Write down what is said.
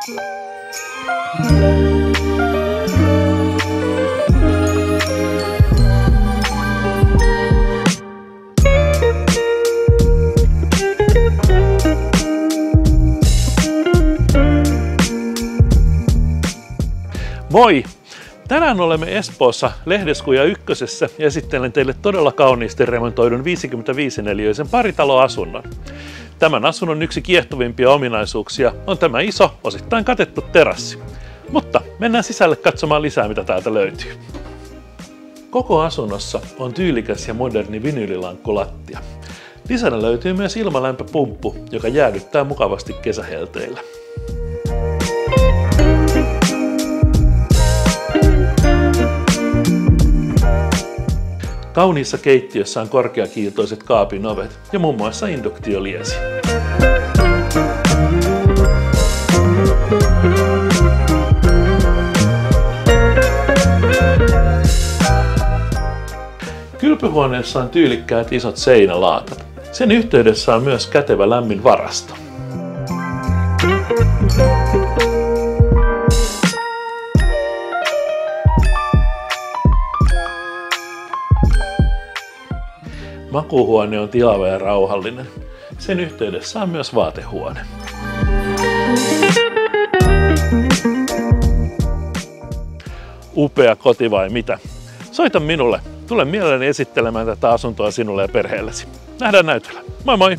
Moi! Tänään olemme Espoossa Lehdeskuja ykkösessä ja esittelen teille todella kauniisti remontoidun 55-neliöisen paritaloasunnon. Tämän asunnon yksi kiehtovimpia ominaisuuksia on tämä iso, osittain katettu terassi. Mutta mennään sisälle katsomaan lisää, mitä täältä löytyy. Koko asunnossa on tyylikäs ja moderni vinyylilankkulattia. Lisänä löytyy myös ilmalämpöpumppu, joka jäädyttää mukavasti kesähelteillä. Kauniissa keittiössä on korkeakiiltoiset kaapin ovet ja muun muassa induktioliesi. Kylpyhuoneessa on tyylikkäät isot seinälaatat. Sen yhteydessä on myös kätevä lämmin varasto. Makuuhuone on tilava ja rauhallinen. Sen yhteydessä on myös vaatehuone. Upea koti vai mitä? Soita minulle. Tulen mielelläni esittelemään tätä asuntoa sinulle ja perheellesi. Nähdään näytöllä. Moi moi!